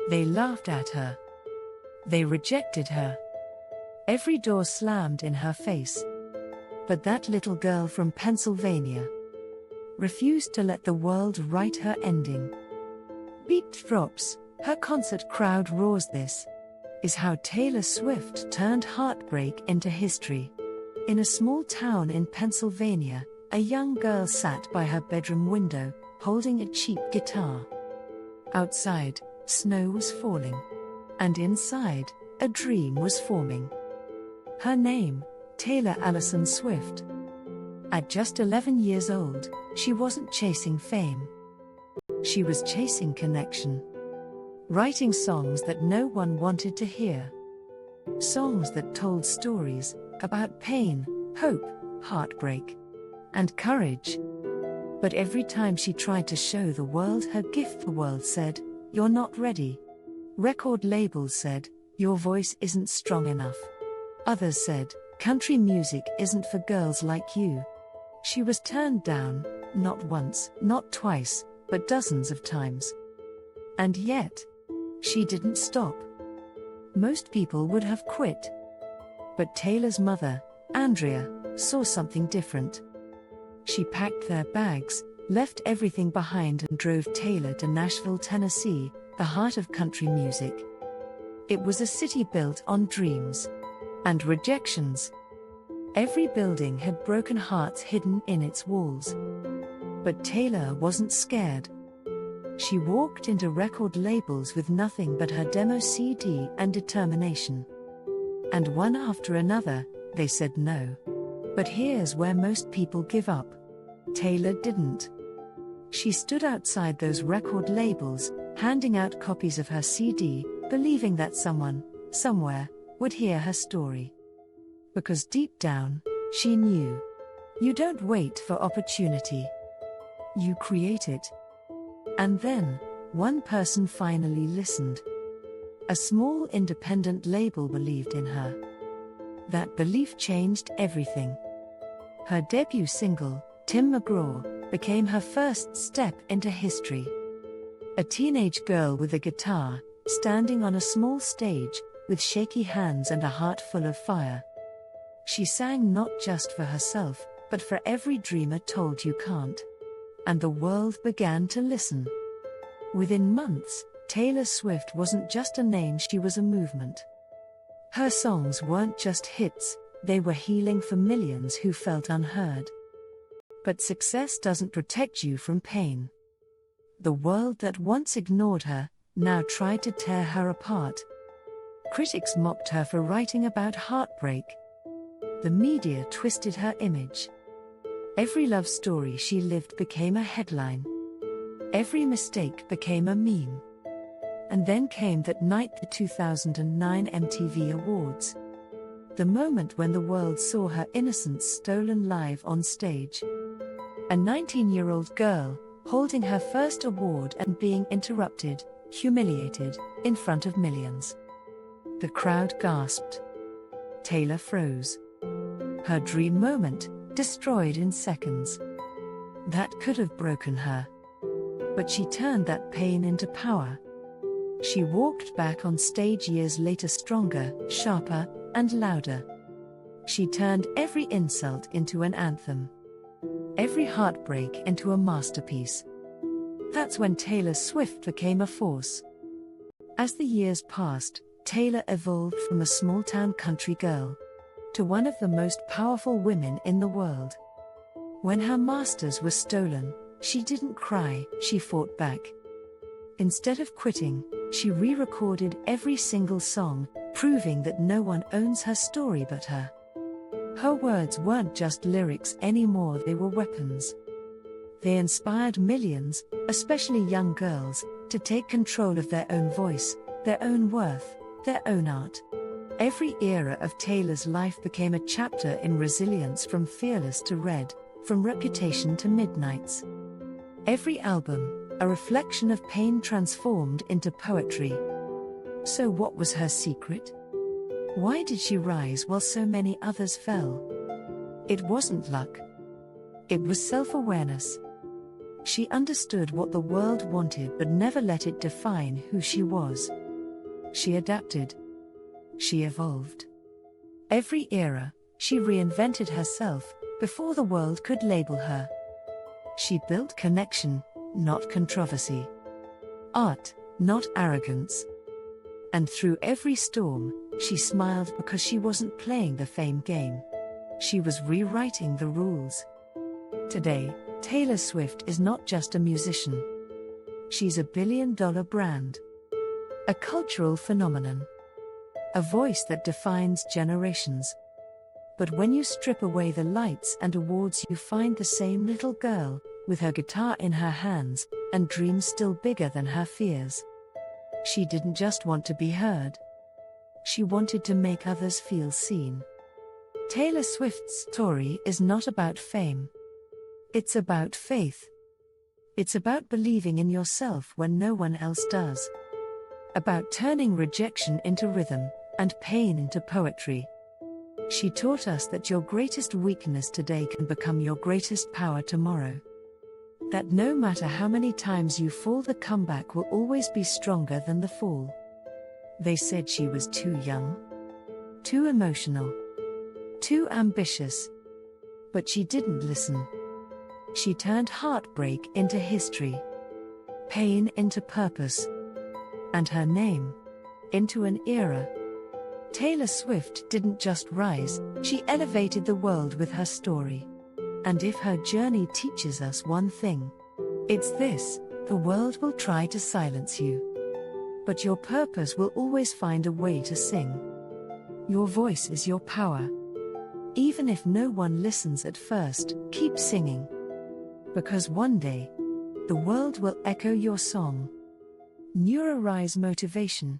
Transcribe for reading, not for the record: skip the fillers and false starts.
They laughed at her. They rejected her. Every door slammed in her face. But that little girl from Pennsylvania refused to let the world write her ending. Beat drops, her concert crowd roars. This is how Taylor Swift turned heartbreak into history. In a small town in Pennsylvania, a young girl sat by her bedroom window, holding a cheap guitar. Outside, snow was falling. And inside, a dream was forming. Her name, Taylor Allison Swift. At just 11 years old, she wasn't chasing fame. She was chasing connection. Writing songs that no one wanted to hear. Songs that told stories about pain, hope, heartbreak, and courage. But every time she tried to show the world her gift, the world said, "You're not ready." Record labels said, "Your voice isn't strong enough." Others said, "Country music isn't for girls like you." She was turned down, not once, not twice, but dozens of times. And yet, she didn't stop. Most people would have quit. But Taylor's mother, Andrea, saw something different. She packed their bags, left everything behind, and drove Taylor to Nashville, Tennessee, the heart of country music. It was a city built on dreams and rejections. Every building had broken hearts hidden in its walls. But Taylor wasn't scared. She walked into record labels with nothing but her demo CD and determination. And one after another, they said no. But here's where most people give up. Taylor didn't. She stood outside those record labels, handing out copies of her CD, believing that someone, somewhere, would hear her story. Because deep down, she knew. You don't wait for opportunity. You create it. And then, one person finally listened. A small independent label believed in her. That belief changed everything. Her debut single, Tim McGraw, became her first step into history. A teenage girl with a guitar, standing on a small stage, with shaky hands and a heart full of fire. She sang not just for herself, but for every dreamer told you can't. And the world began to listen. Within months, Taylor Swift wasn't just a name, she was a movement. Her songs weren't just hits, they were healing for millions who felt unheard. But success doesn't protect you from pain. The world that once ignored her, now tried to tear her apart. Critics mocked her for writing about heartbreak. The media twisted her image. Every love story she lived became a headline. Every mistake became a meme. And then came that night, the 2009 MTV Awards. The moment when the world saw her innocence stolen live on stage. A 19-year-old girl, holding her first award and being interrupted, humiliated, in front of millions. The crowd gasped. Taylor froze. Her dream moment, destroyed in seconds. That could have broken her. But she turned that pain into power. She walked back on stage years later, stronger, sharper, and louder. She turned every insult into an anthem. Every heartbreak into a masterpiece. That's when Taylor Swift became a force. As the years passed, Taylor evolved from a small-town country girl to one of the most powerful women in the world. When her masters were stolen, she didn't cry, she fought back. Instead of quitting, she re-recorded every single song, proving that no one owns her story but her. Her words weren't just lyrics anymore, they were weapons. They inspired millions, especially young girls, to take control of their own voice, their own worth, their own art. Every era of Taylor's life became a chapter in resilience, from Fearless to Red, from Reputation to Midnights. Every album, a reflection of pain transformed into poetry. So what was her secret? Why did she rise while so many others fell? It wasn't luck. It was self-awareness. She understood what the world wanted but never let it define who she was. She adapted. She evolved. Every era, she reinvented herself before the world could label her. She built connection, not controversy. Art, not arrogance. And through every storm, she smiled because she wasn't playing the fame game. She was rewriting the rules. Today, Taylor Swift is not just a musician. She's a billion-dollar brand. A cultural phenomenon. A voice that defines generations. But when you strip away the lights and awards, you find the same little girl, with her guitar in her hands, and dreams still bigger than her fears. She didn't just want to be heard. She wanted to make others feel seen. Taylor Swift's story is not about fame. It's about faith. It's about believing in yourself when no one else does. About turning rejection into rhythm, and pain into poetry. She taught us that your greatest weakness today can become your greatest power tomorrow. That no matter how many times you fall, the comeback will always be stronger than the fall. They said she was too young, too emotional, too ambitious. But she didn't listen. She turned heartbreak into history, pain into purpose, and her name into an era. Taylor Swift didn't just rise, she elevated the world with her story. And if her journey teaches us one thing, it's this: the world will try to silence you, but your purpose will always find a way to sing. Your voice is your power. Even if no one listens at first, keep singing. Because one day, the world will echo your song. Neura Rise Motivation.